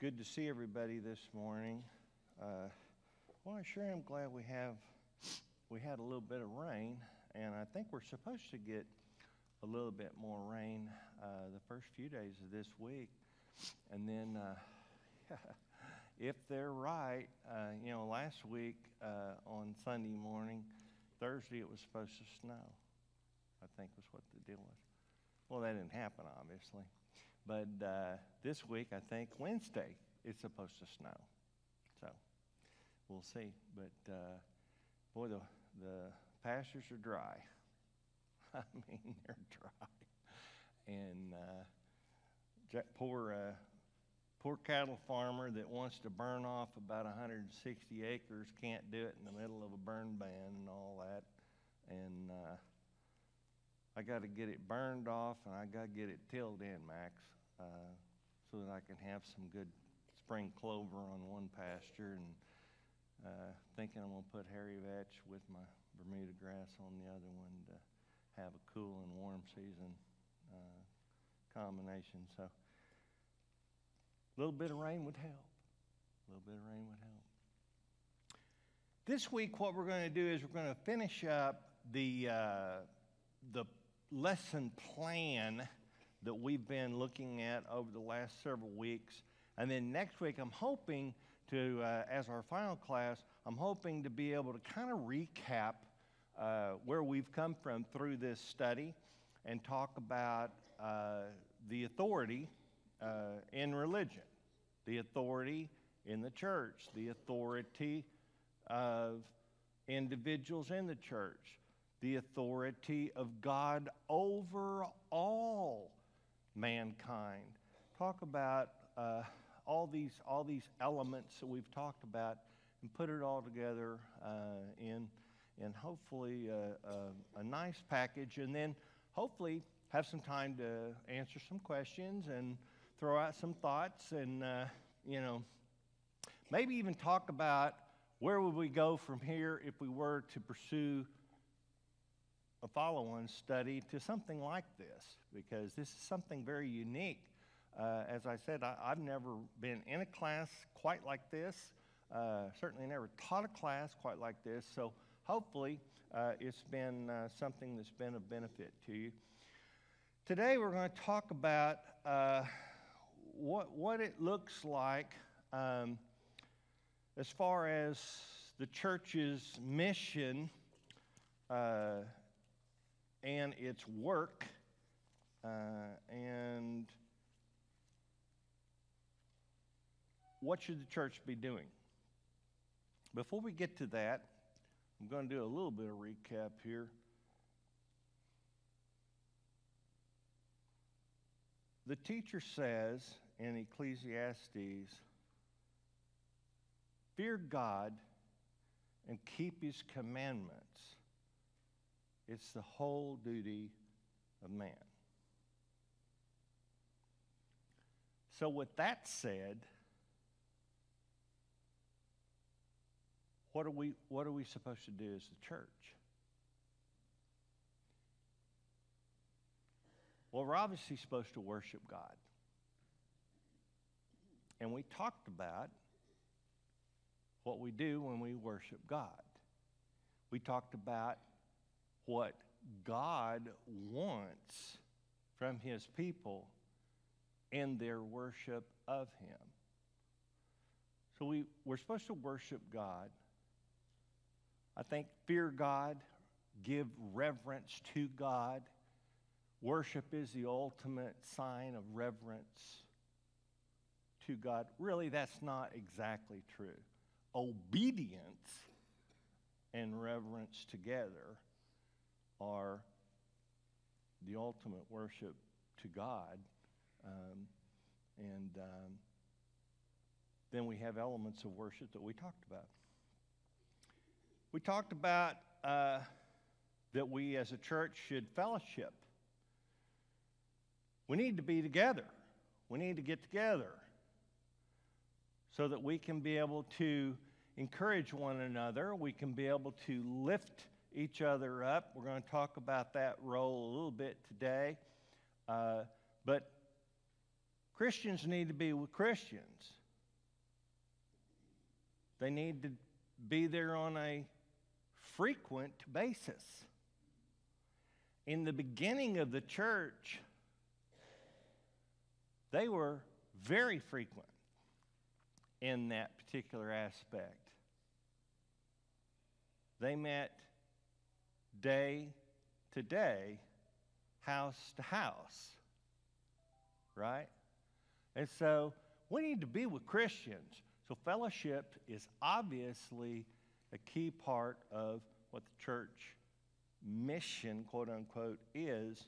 good to see everybody this morning. Well, I sure am glad we had a little bit of rain, and I think we're supposed to get a little bit more rain the first few days of this week. And then, if they're right, last week on Sunday morning, Thursday, it was supposed to snow, I think was what the deal was. Well, that didn't happen, obviously. But this week, I think Wednesday, it's supposed to snow. So we'll see. But boy, the pastures are dry. I mean, they're dry. And poor cattle farmer that wants to burn off about 160 acres can't do it in the middle of a burn ban and all that. And I got to get it burned off, and I got to get it tilled in, Max, so that I can have some good spring clover on one pasture, and thinking I'm going to put hairy vetch with my Bermuda grass on the other one to have a cool and warm season combination. So a little bit of rain would help. This week, what we're going to do is we're going to finish up the lesson plan that we've been looking at over the last several weeks. And then next week, I'm hoping to, as our final class, I'm hoping to be able to kind of recap where we've come from through this study and talk about the authority in religion, the authority in the church, the authority of individuals in the church, the authority of God over all mankind. Talk about all these elements that we've talked about and put it all together in hopefully a nice package, and then hopefully have some time to answer some questions and throw out some thoughts, and maybe even talk about where would we go from here if we were to pursue a follow-on study to something like this, because this is something very unique. As I said, I've never been in a class quite like this, certainly never taught a class quite like this, so hopefully it's been something that's been of benefit to you. Today we're going to talk about what it looks like as far as the church's mission and its work, and what should the church be doing. Before we get to that, I'm going to do a little bit of recap here. The teacher says in Ecclesiastes, "Fear God and keep His commandments. It's the whole duty of man." So with that said, what are we supposed to do as the church? Well, we're obviously supposed to worship God. And we talked about what we do when we worship God. We talked about what God wants from His people in their worship of Him. So we're supposed to worship God. I think fear God, give reverence to God. Worship is the ultimate sign of reverence to God. Really, that's not exactly true. Obedience and reverence together are the ultimate worship to God. And then we have elements of worship that we talked about. We talked about that we as a church should fellowship. We need to be together. We need to get together so that we can be able to encourage one another. We can be able to lift each other up. We're going to talk about that role a little bit today. But Christians need to be with Christians. They need to be there on a frequent basis. In the beginning of the church, they were very frequent in that particular aspect. They met day to day, house to house, right? And so we need to be with Christians. So fellowship is obviously a key part of what the church mission, quote unquote, is.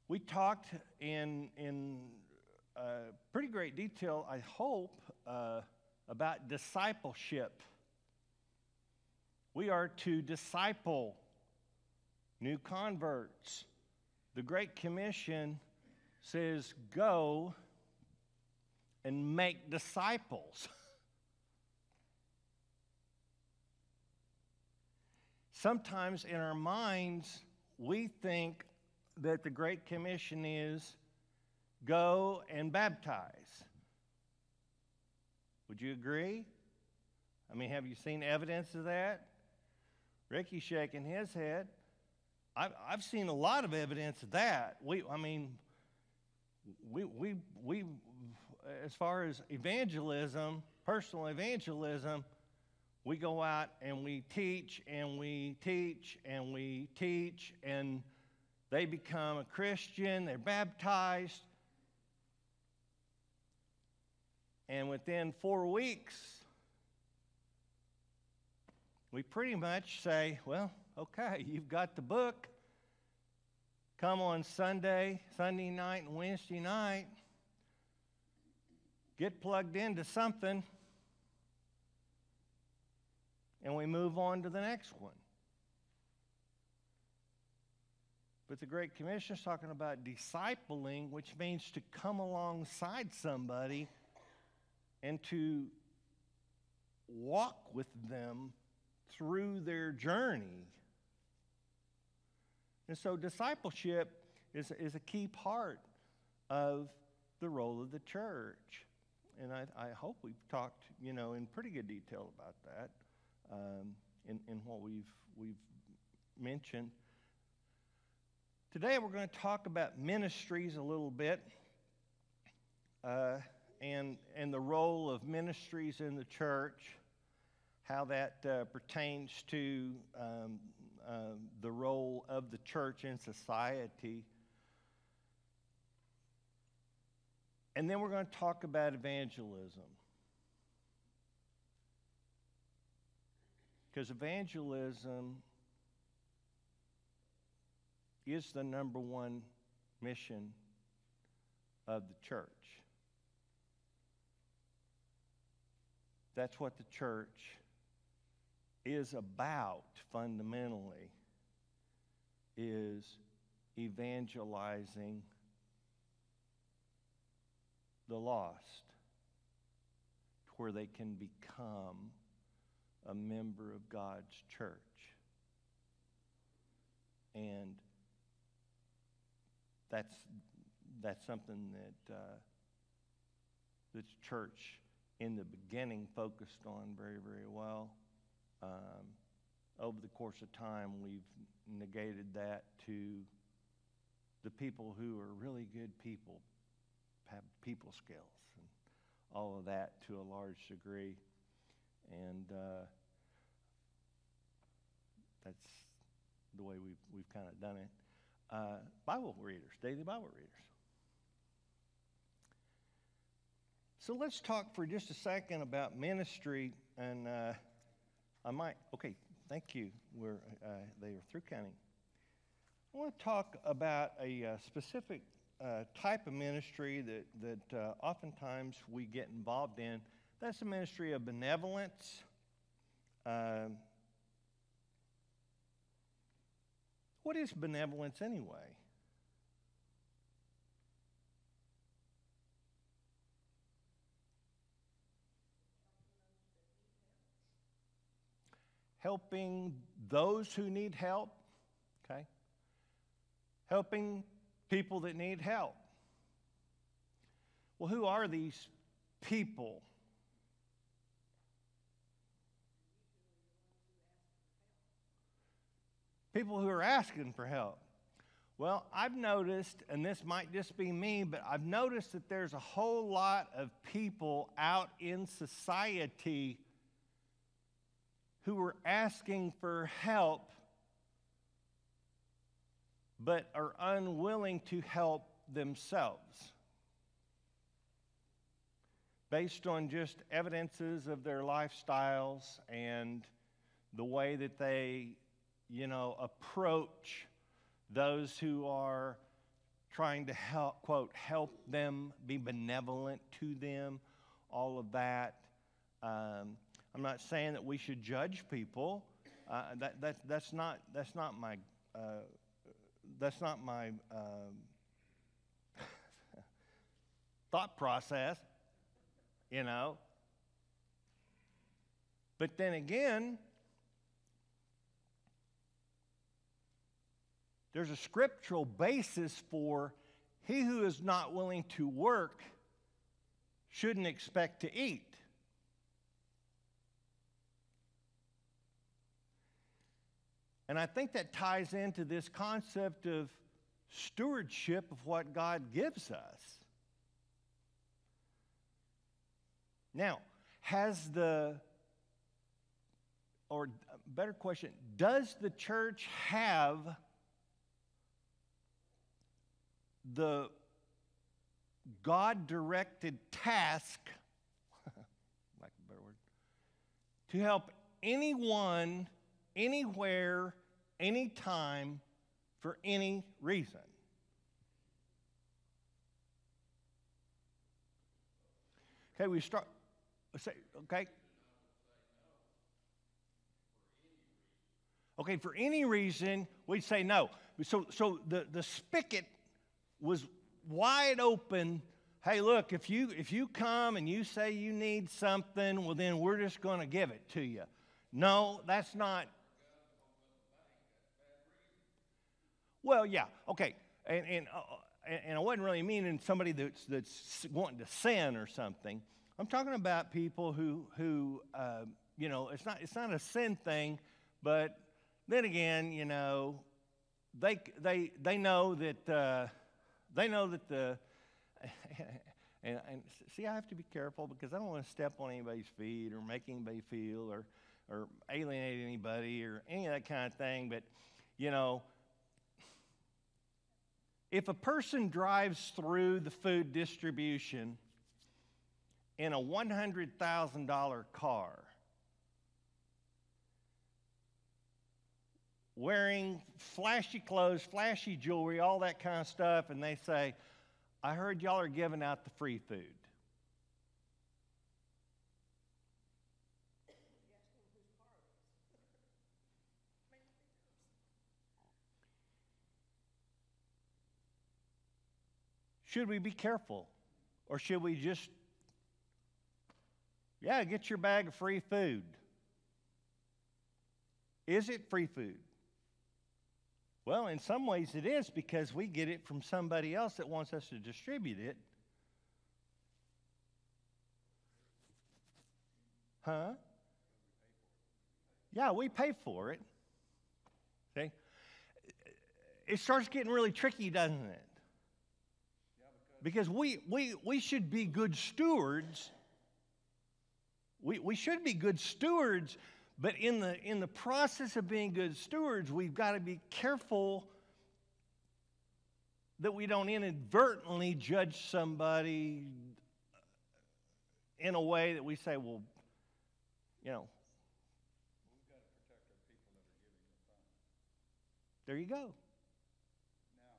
We talked in pretty great detail, I hope, about discipleship. We are to disciple new converts. The Great Commission says, go and make disciples. Sometimes in our minds, we think that the Great Commission is go and baptize. Would you agree? I mean, have you seen evidence of that? Ricky's shaking his head. I've seen a lot of evidence of that. We as far as evangelism, personal evangelism, we go out and we teach and we teach and we teach, and they become a Christian, they're baptized, and within 4 weeks, we pretty much say, well, okay, you've got the book. Come on Sunday night, and Wednesday night. Get plugged into something, and we move on to the next one. But the Great Commission is talking about discipling, which means to come alongside somebody and to walk with them through their journey. And so discipleship is a key part of the role of the church. And I hope we've talked, in pretty good detail about that in what we've mentioned. Today we're going to talk about ministries a little bit and the role of ministries in the church, how that pertains to the role of the church in society. And then we're going to talk about evangelism. Because evangelism is the number one mission of the church. That's what the church is about fundamentally, is evangelizing the lost to where they can become a member of God's church. And that's something that the church in the beginning focused on very, very well. Over the course of time, we've negated that to the people who are really good people, have people skills, and all of that to a large degree. And that's the way we've kind of done it. Bible readers, daily Bible readers. So let's talk for just a second about ministry, and okay, thank you. They are through counting. I want to talk about a specific type of ministry that oftentimes we get involved in. That's the ministry of benevolence. What is benevolence anyway? Helping those who need help, okay? Helping people that need help. Well, who are these people? People who are asking for help. Well, I've noticed, and this might just be me, but I've noticed that there's a whole lot of people out in society who are asking for help but are unwilling to help themselves based on just evidences of their lifestyles and the way that they, approach those who are trying to help, quote, help them, be benevolent to them, all of that. I'm not saying that we should judge people. That's not my thought process, But then again, there's a scriptural basis for he who is not willing to work shouldn't expect to eat. And I think that ties into this concept of stewardship of what God gives us. Now, better question, does the church have the God-directed task, like a better word, to help anyone, anywhere, anytime, for any reason? Okay, we start. Okay. Okay, for any reason, we'd say no. So the spigot was wide open. Hey, look, if you come and you say you need something, well, then we're just going to give it to you. No, that's not. Well, yeah, okay, and I wasn't really meaning somebody that's wanting to sin or something. I'm talking about people who it's not a sin thing, but then again, they know that and see, I have to be careful because I don't want to step on anybody's feet or make anybody feel or alienate anybody or any of that kind of thing. But if a person drives through the food distribution in a $100,000 car, wearing flashy clothes, flashy jewelry, all that kind of stuff, and they say, I heard y'all are giving out the free food. Should we be careful? Or should we just, get your bag of free food? Is it free food? Well, in some ways it is because we get it from somebody else that wants us to distribute it. Huh? Yeah, we pay for it. See? It starts getting really tricky, doesn't it? Because we should be good stewards. We should be good stewards, but in the process of being good stewards, we've got to be careful that we don't inadvertently judge somebody in a way that we say, well, We've got to protect our people that are giving the funds. There you go. Now,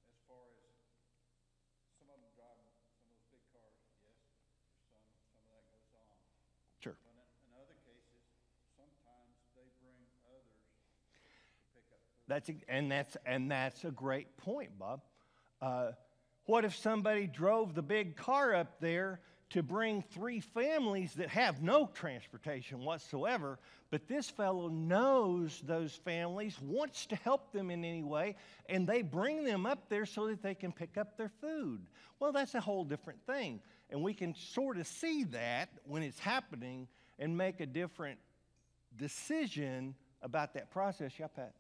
as far as some of them drive some of those big cars, yes, some of that goes on. Sure. But in other cases, sometimes they bring others to pick up food. That's a great point, Bob. What if somebody drove the big car up there to bring 3 families that have no transportation whatsoever, but this fellow knows those families, wants to help them in any way, and they bring them up there so that they can pick up their food? Well, that's a whole different thing. And we can sort of see that when it's happening and make a different decision about that process. Yeah, Pat?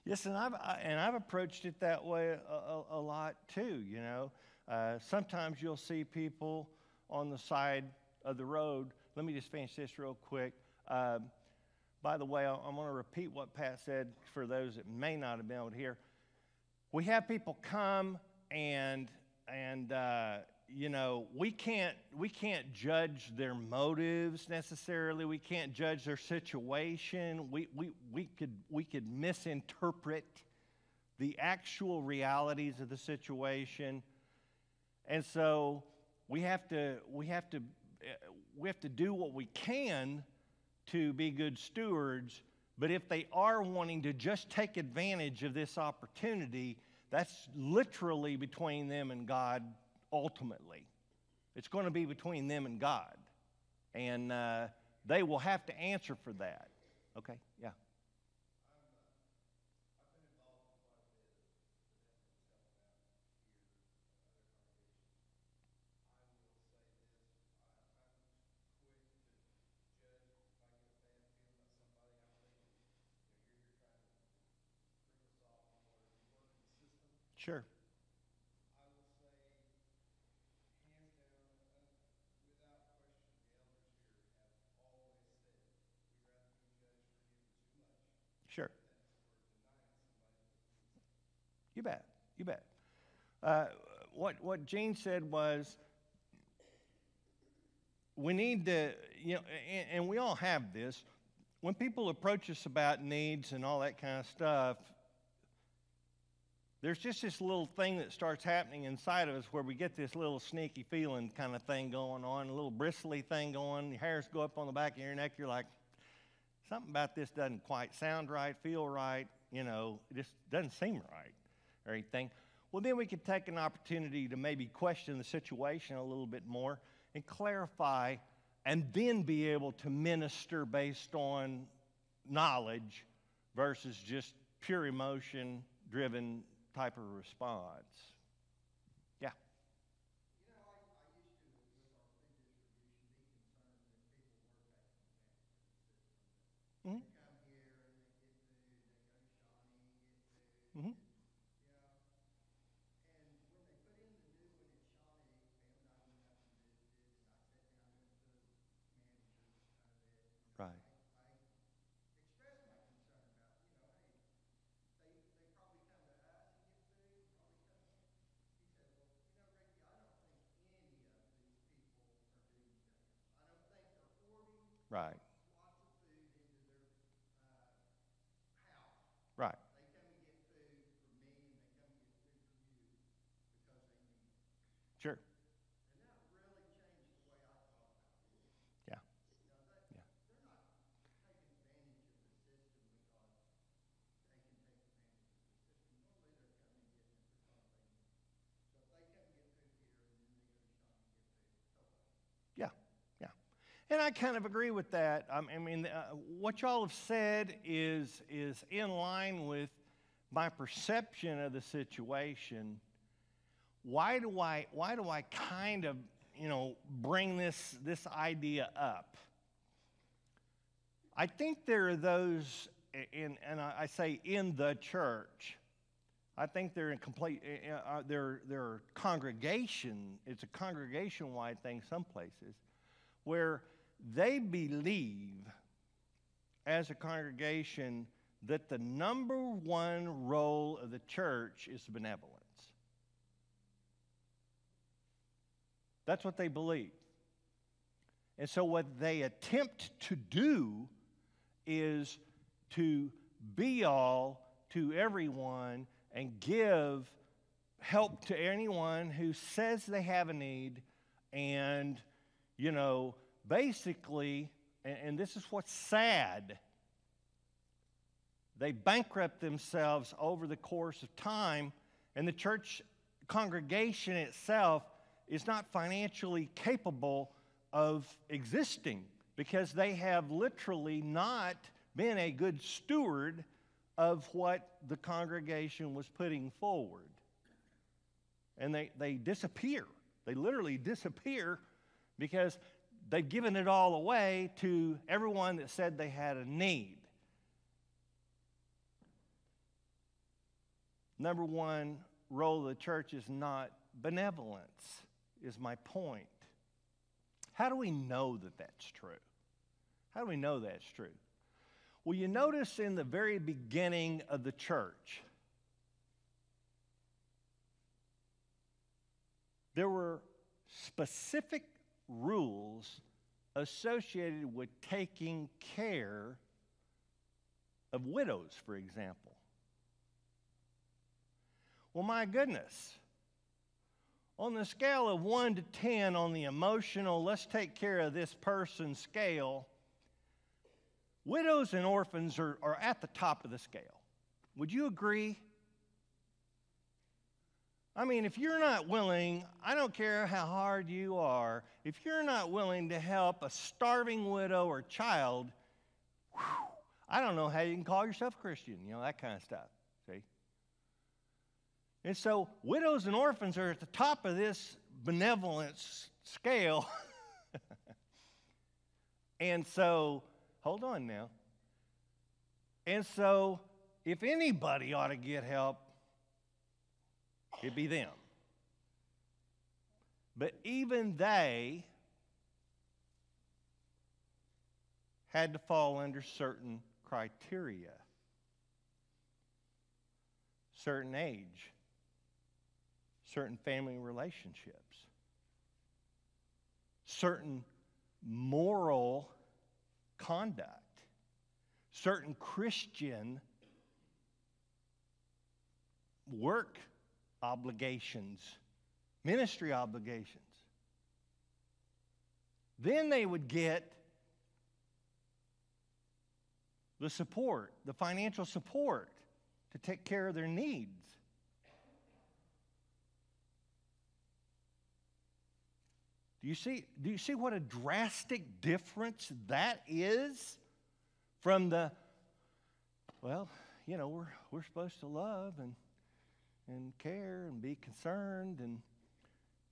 Yes, and I've approached it that way a lot too. You know, sometimes you'll see people on the side of the road. Let me just finish this real quick. By the way, I'm going to repeat what Pat said for those that may not have been able to hear. We have people come and you know, we can't judge their motives necessarily. We can't judge their situation. We could misinterpret the actual realities of the situation, and so we have to do what we can to be good stewards. But if they are wanting to just take advantage of this opportunity, that's literally between them and God. Ultimately, it's going to be between them and God, and they will have to answer for that. Okay, yeah. I've been involved in quite a bit of the efforts helping out here at other congregations. I will say this, I'm quick to judge if I get a bad feeling about somebody. I'm thinking, you're here trying to rip us off on whatever you work in the system. Sure. I will say, hands down, without question, the elders here have always said, we'd rather be judged for giving too much Sure. than for denying somebody what we say. You bet. You bet. What Gene said was, we need to, you know, and we all have this. When people approach us about needs and all that kind of stuff, there's just this little thing that starts happening inside of us where we get this little sneaky feeling kind of thing going on, a little bristly thing going. Your hairs go up on the back of your neck. You're like, something about this doesn't quite sound right, feel right. You know, it just doesn't seem right or anything. Well, then we could take an opportunity to maybe question the situation a little bit more and clarify, and then be able to minister based on knowledge versus just pure emotion-driven type of response. Yeah. You know, I used to, with our food distribution, be concerned that people were taking advantage of the system. Mm-hmm. They come here and they get food, they go to Shawnee and get food. Mm-hmm. You know, and when they put in the new one at Shawnee, Pam and I went up and visited, and I sat down with the manager of it. And Right. I expressed my concern about, you know, hey, they probably come to us and get food, probably come to. He said, well, you know, Ricky, I don't think any of these people are doomsdayers. I don't think they're hoarding Right. lots of food into their house. Right. They come and get food from me, and they come and get food from you because they need it. Sure. And that really changed the way I thought about it. Yeah. You know, Yeah. they're not taking advantage of the system because they can take advantage of the system. Normally they're coming and getting it because they need it. So if they come and get food here and then they go to Shawnee and get food, okay. Yeah. Yeah. And I kind of agree with that. I mean, what y'all have said is in line with my perception of the situation. Why do I kind of, you know, bring this idea up? I think there are those, and I say in the church. I think they're in complete. They're congregation. It's a congregation-wide thing. Some places where they believe, as a congregation, that the number one role of the church is benevolence. That's what they believe. And so what they attempt to do is to be all to everyone and give help to anyone who says they have a need, and, you know, basically, and this is what's sad, they bankrupt themselves over the course of time, and the church congregation itself is not financially capable of existing because they have literally not been a good steward of what the congregation was putting forward. And they disappear. They literally disappear because they've given it all away to everyone that said they had a need. number one role of the church is not benevolence, is my point. How do we know that that's true? How do we know that's true? Well, you notice in the very beginning of the church, there were specific rules associated with taking care of widows, for example. Well, my goodness. On the scale of 1 to 10 on the emotional, let's take care of this person scale, widows and orphans are at the top of the scale. Would you agree? I mean, if you're not willing, I don't care how hard you are, if you're not willing to help a starving widow or child, I don't know how you can call yourself a Christian, that kind of stuff, see? And so widows and orphans are at the top of this benevolence scale. And so, hold on now. And so, if anybody ought to get help, it'd be them. But even they had to fall under certain criteria, certain age, certain family relationships, certain moral conduct, certain Christian work obligations, ministry obligations. Then they would get the support, the financial support to take care of their needs. Do you see what a drastic difference that is from the, well, we're supposed to love and care and be concerned, and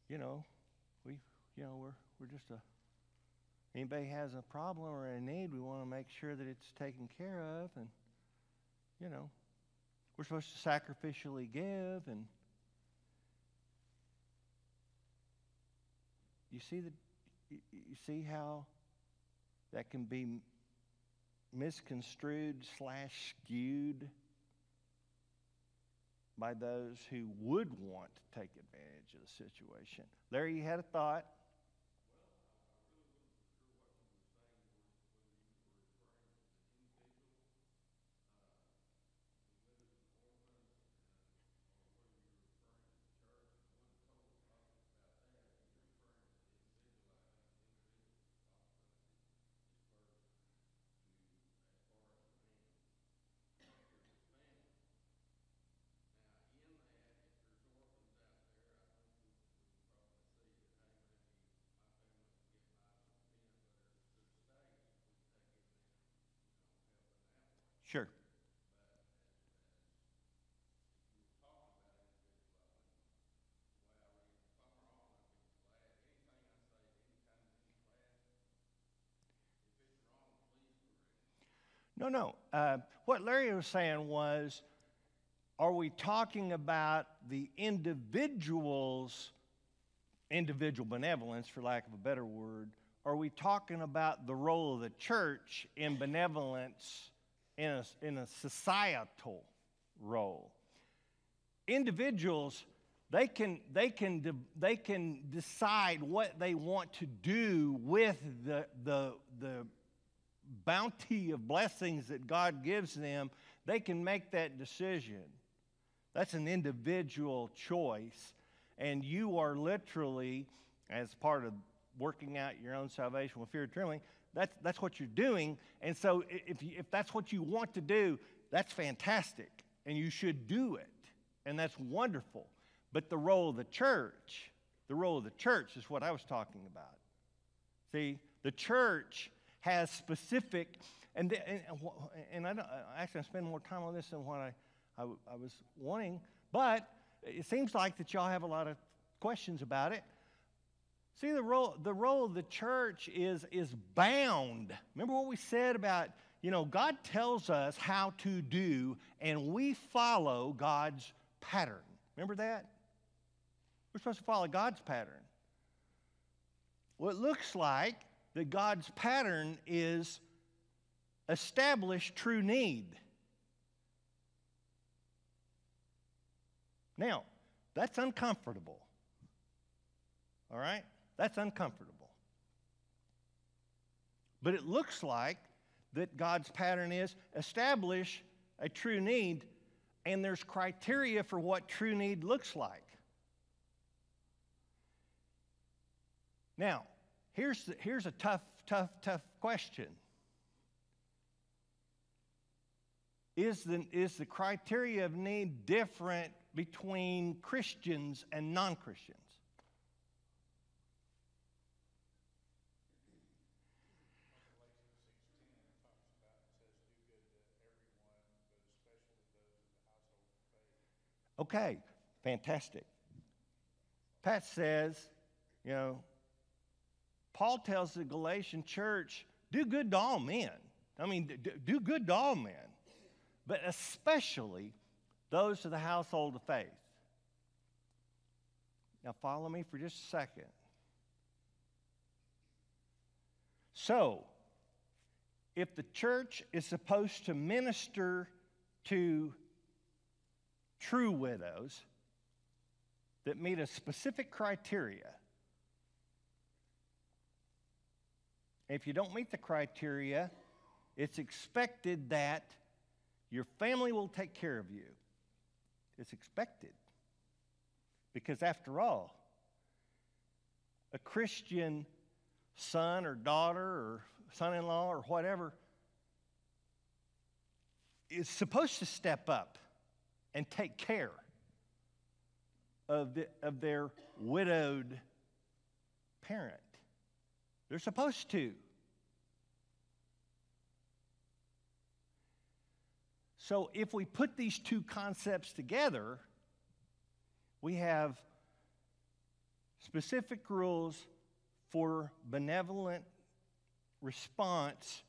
we're just anybody has a problem or a need, we want to make sure that it's taken care of, and we're supposed to sacrificially give, and you see how that can be misconstrued / skewed by those who would want to take advantage of the situation. Larry, you had a thought? Sure. No. What Larry was saying was, are we talking about the individual's individual benevolence, for lack of a better word? Are we talking about the role of the church in benevolence in a societal role? Individuals, they can decide what they want to do with the bounty of blessings that God gives them. They can make that decision. That's an individual choice, and you are literally, as part of working out your own salvation with fear and trembling, that's what you're doing. And so if that's what you want to do, that's fantastic, and you should do it, and that's wonderful. But the role of the church is what I was talking about. See, the church has specific, and I actually spend more time on this than what I was wanting, but it seems like that y'all have a lot of questions about it. See, the role of the church is bound. Remember what we said about, God tells us how to do, and we follow God's pattern. Remember that? We're supposed to follow God's pattern. Well, it looks like that God's pattern is establish true need. Now, that's uncomfortable. All right? That's uncomfortable. But it looks like that God's pattern is establish a true need, and there's criteria for what true need looks like. Now, here's a tough question. Is the criteria of need different between Christians and non-Christians? Okay, fantastic. Pat says, Paul tells the Galatian church, do good to all men. I mean, do good to all men, but especially those of the household of faith. Now follow me for just a second. So, if the church is supposed to minister to true widows that meet a specific criteria, if you don't meet the criteria, it's expected that your family will take care of you. It's expected. Because after all, a Christian son or daughter or son-in-law or whatever is supposed to step up and take care of their widowed parent. They're supposed to. So if we put these two concepts together, we have specific rules for benevolent response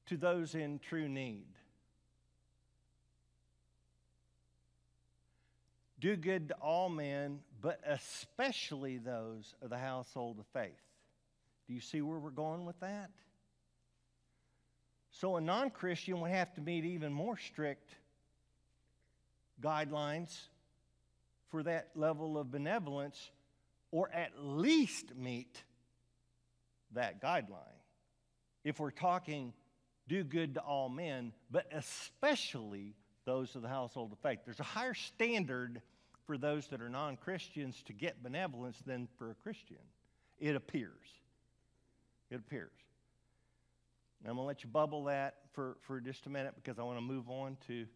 to those in true need. Do good to all men, but especially those of the household of faith. Do you see where we're going with that? So a non-Christian would have to meet even more strict guidelines for that level of benevolence, or at least meet that guideline. If we're talking do good to all men, but especially those of the household of faith. There's a higher standard for those that are non-Christians to get benevolence than for a Christian. It appears. It appears. Now, I'm going to let you bubble that for just a minute because I want to move on to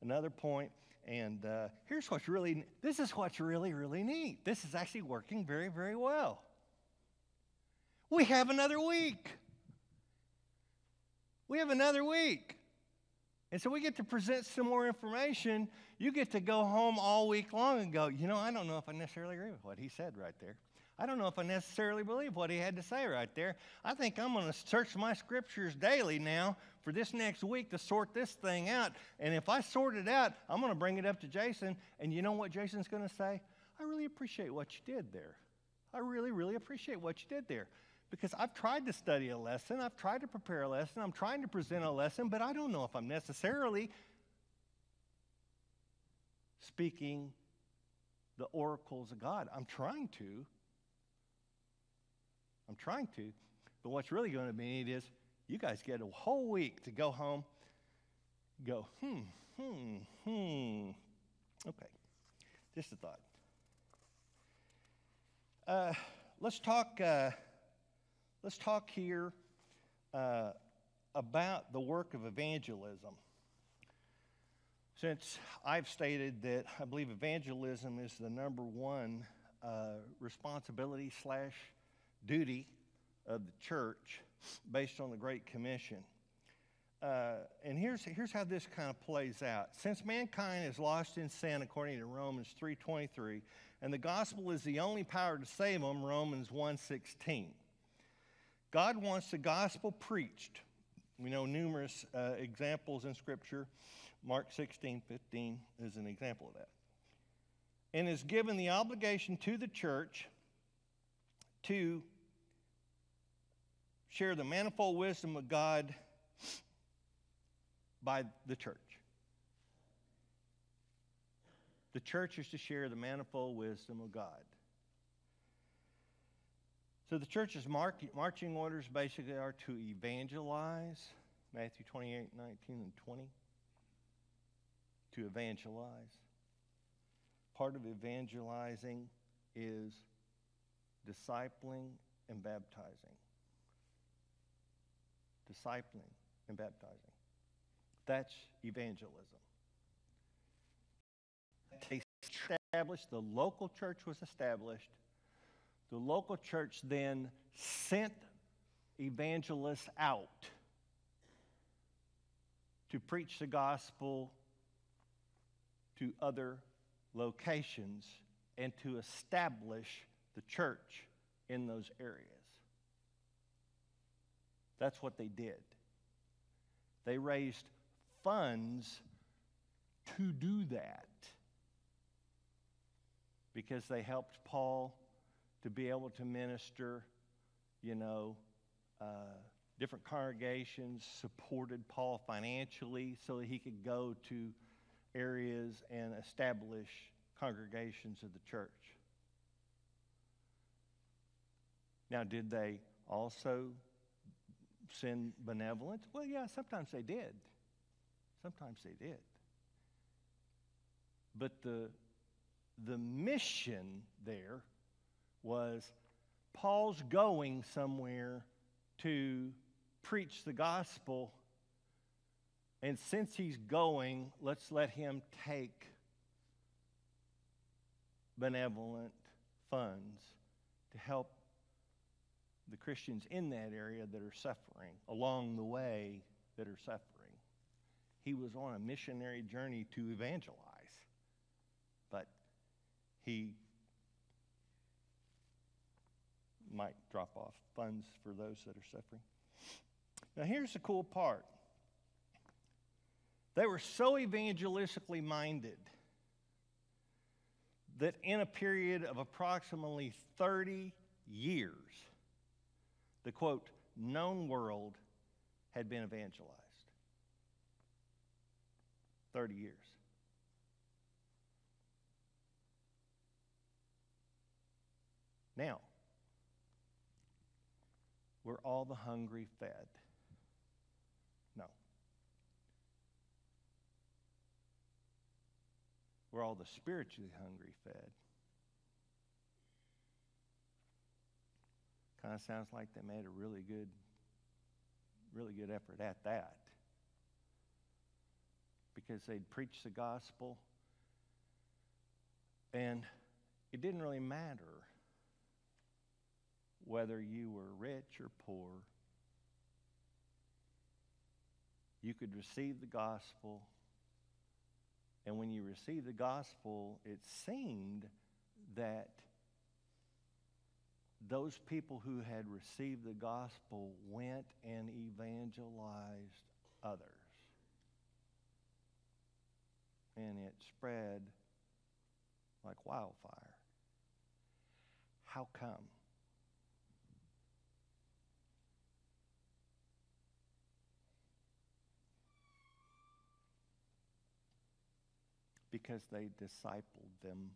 another point. And this is what's really, really neat. This is actually working very, very well. We have another week. We have another week. And so we get to present some more information. You get to go home all week long and go, I don't know if I necessarily agree with what he said right there. I don't know if I necessarily believe what he had to say right there. I think I'm going to search my scriptures daily now for this next week to sort this thing out. And if I sort it out, I'm going to bring it up to Jason. And you know what Jason's going to say? I really appreciate what you did there. I really, really appreciate what you did there. Because I've tried to study a lesson. I've tried to prepare a lesson. I'm trying to present a lesson, but I don't know if I'm necessarily speaking the oracles of God. I'm trying to. But what's really going to be neat is you guys get a whole week to go home, go, Okay, just a thought. Let's talk here about the work of evangelism. Since I've stated that I believe evangelism is the number one responsibility / duty of the church based on the Great Commission. And here's how this kind of plays out. Since mankind is lost in sin, according to Romans 3:23, and the gospel is the only power to save them, Romans 1:16. God wants the gospel preached We know numerous examples in Scripture. Mark 16:15 is an example of that. And is given the obligation to the church to share the manifold wisdom of God by the church. The church is to share the manifold wisdom of God. So the church's marching orders basically are to evangelize, Matthew 28, 19, and 20. To evangelize. Part of evangelizing is discipling and baptizing. Discipling and baptizing. That's evangelism. They established, the local church was established. The local church then sent evangelists out to preach the gospel to other locations and to establish the church in those areas. That's what they did. They raised funds to do that because they helped Paul to be able to minister, different congregations supported Paul financially so that he could go to areas and establish congregations of the church. Now, did they also send benevolence? Well, yeah, sometimes they did. Sometimes they did. But the mission there was Paul's going somewhere to preach the gospel, and since he's going, let's let him take benevolent funds to help the Christians in that area that are suffering, along the way that are suffering. He was on a missionary journey to evangelize, but he might drop off funds for those that are suffering. Now here's the cool part. They were so evangelistically minded that in a period of approximately 30 years, the, quote, known world had been evangelized. 30 years. Now, were all the hungry fed? No. Were all the spiritually hungry fed? Kind of sounds like they made a really good effort at that. Because they'd preach the gospel, and it didn't really matter whether you were rich or poor. You could receive the gospel, and when you received the gospel, it seemed that those people who had received the gospel went and evangelized others. And it spread like wildfire. How come? Because they discipled them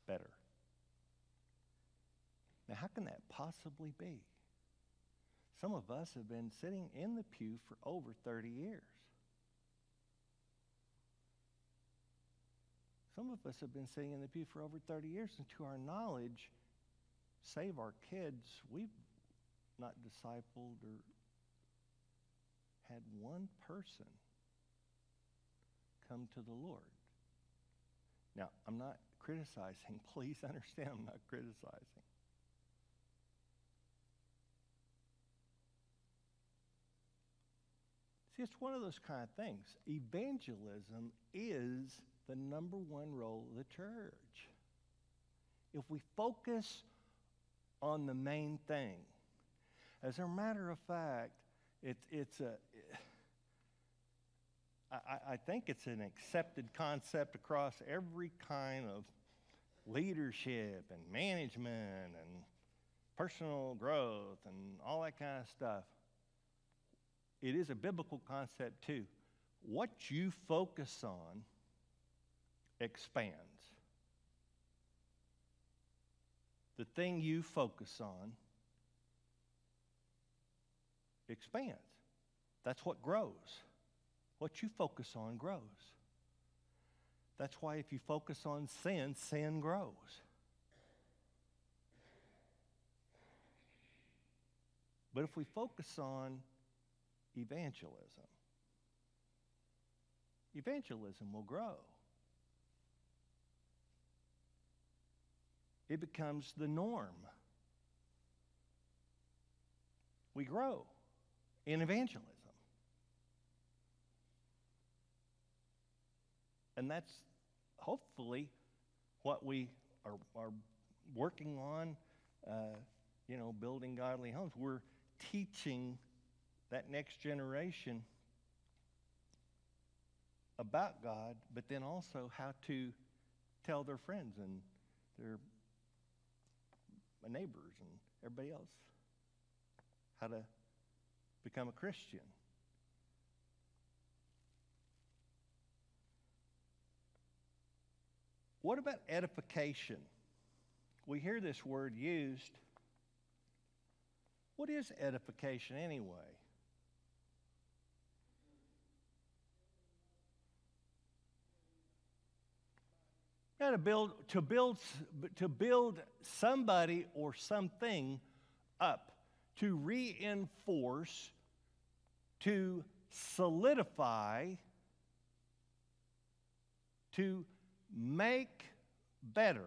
better. Now, how can that possibly be? Some of us have been sitting in the pew for over 30 years. Some of us have been sitting in the pew for over 30 years, and to our knowledge, save our kids, we've not discipled or had one person come to the Lord. Now, I'm not criticizing. Please understand, I'm not criticizing. See, it's one of those kind of things. Evangelism is the number one role of the church. If we focus on the main thing, as a matter of fact, I think it's an accepted concept across every kind of leadership and management and personal growth and all that kind of stuff. It is a biblical concept too. What you focus on expands. The thing you focus on expands. That's what grows. What you focus on grows. That's why if you focus on sin, sin grows. But if we focus on evangelism, evangelism will grow. It becomes the norm. We grow in evangelism. And that's hopefully what we are working on, building godly homes. We're teaching that next generation about God, but then also how to tell their friends and their neighbors and everybody else how to become a Christian. What about edification? We hear this word used. What is edification anyway? Now, to build somebody or something up, to reinforce, to solidify, to make better.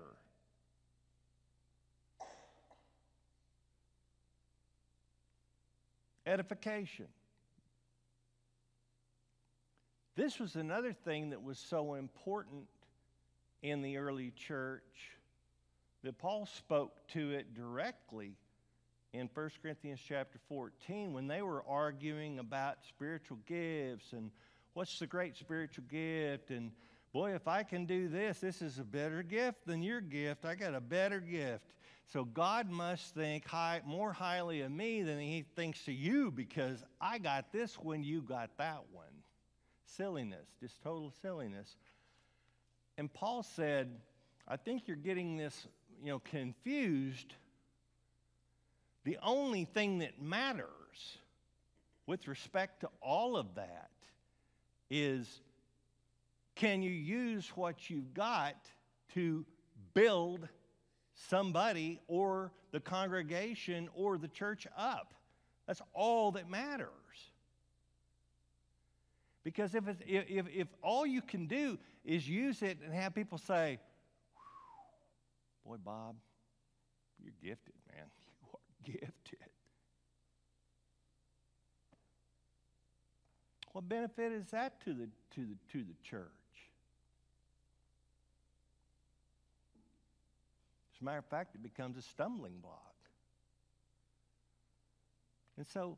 Edification. This was another thing that was so important in the early church that Paul spoke to it directly in 1 Corinthians chapter 14 when they were arguing about spiritual gifts and what's the great spiritual gift, and boy, if I can do this is a better gift than your gift. I got a better gift. So God must think more highly of me than he thinks of you because I got this when you got that one. Silliness, just total silliness. And Paul said, I think you're getting this, confused. The only thing that matters with respect to all of that is, can you use what you've got to build somebody or the congregation or the church up? That's all that matters. Because if all you can do is use it and have people say, boy, Bob, you're gifted, man. You are gifted. What benefit is that to the church? As a matter of fact, it becomes a stumbling block. And so,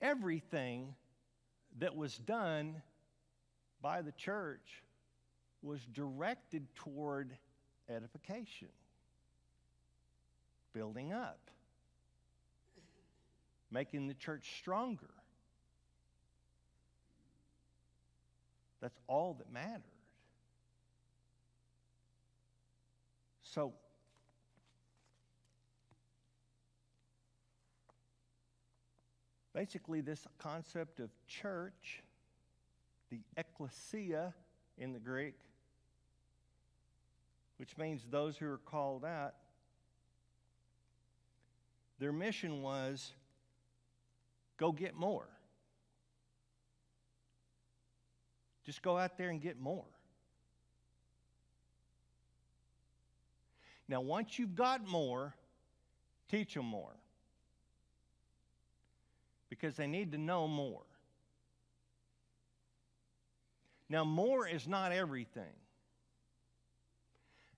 everything that was done by the church was directed toward edification, building up, making the church stronger. That's all that mattered. So, basically this concept of church, the ecclesia in the Greek, which means those who are called out, their mission was go get more. Just go out there and get more. Now, once you've got more, teach them more. Because they need to know more. Now, more is not everything.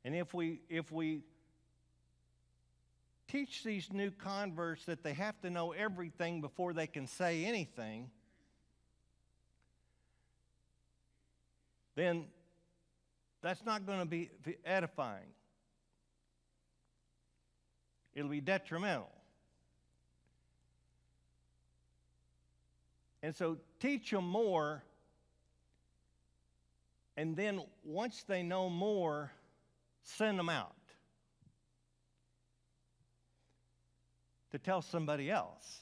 And if we teach these new converts that they have to know everything before they can say anything, then that's not going to be edifying. It'll be detrimental. And so teach them more, and then once they know more, send them out to tell somebody else.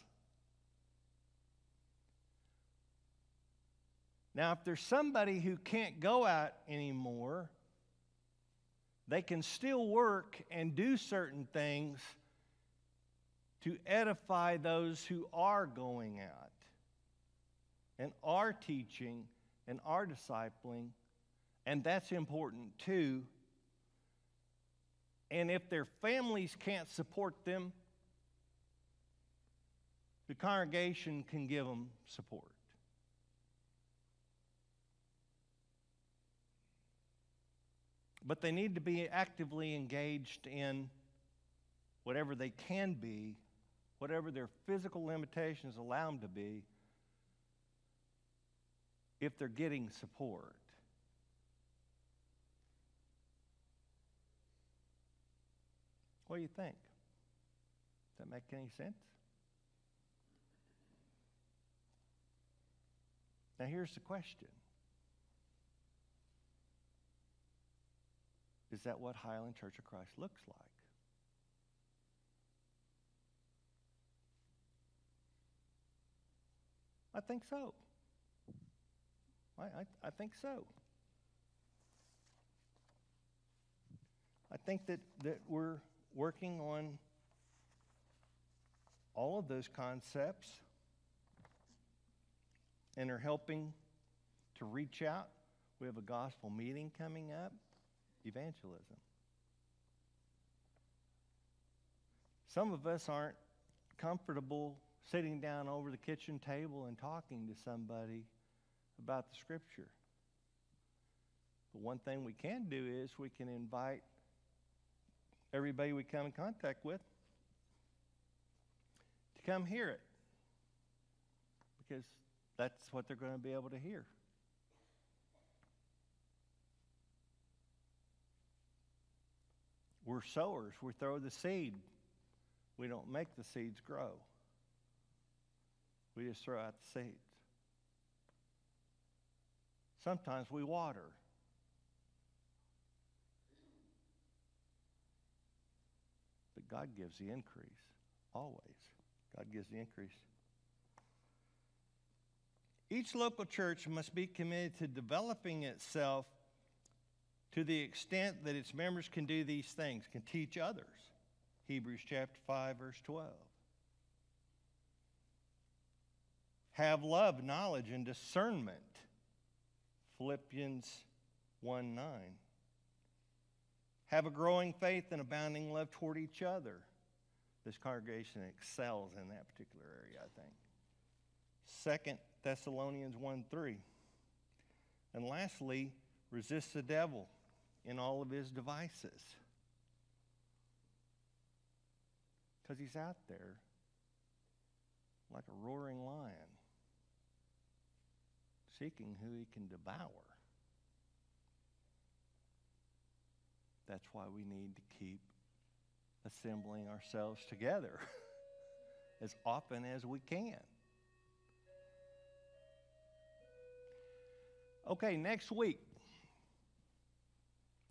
Now, if there's somebody who can't go out anymore, they can still work and do certain things to edify those who are going out and are teaching and are discipling, and that's important too. And if their families can't support them, the congregation can give them support. But they need to be actively engaged in whatever they can be, whatever their physical limitations allow them to be, if they're getting support. What do you think? Does that make any sense? Now here's the question. Is that what Highland Church of Christ looks like? I think so. I think so. I think that we're working on all of those concepts and are helping to reach out. We have a gospel meeting coming up, evangelism. Some of us aren't comfortable sitting down over the kitchen table and talking to somebody about the Scripture. But one thing we can do is we can invite everybody we come in contact with to come hear it, because that's what they're going to be able to hear. We're sowers. We throw the seed. We don't make the seeds grow. We just throw out the seeds. Sometimes we water. But God gives the increase, always. God gives the increase. Each local church must be committed to developing itself to the extent that its members can do these things, can teach others. Hebrews chapter 5, verse 12. Have love, knowledge, and discernment. Philippians 1:9. Have a growing faith and abounding love toward each other. This congregation excels in that particular area, I think. 2 Thessalonians 1:3. And lastly, resist the devil in all of his devices. Because he's out there like a roaring lion, seeking who he can devour. That's why we need to keep assembling ourselves together as often as we can. Okay, next week,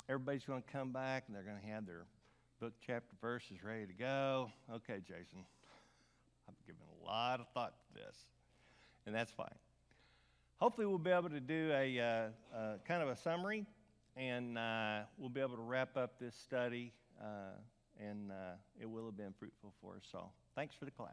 everybody's going to come back and they're going to have their book, chapter, verses ready to go. Okay, Jason, I've given a lot of thought to this, and that's fine. Hopefully we'll be able to do a kind of a summary, and we'll be able to wrap up this study, and it will have been fruitful for us all. Thanks for the class.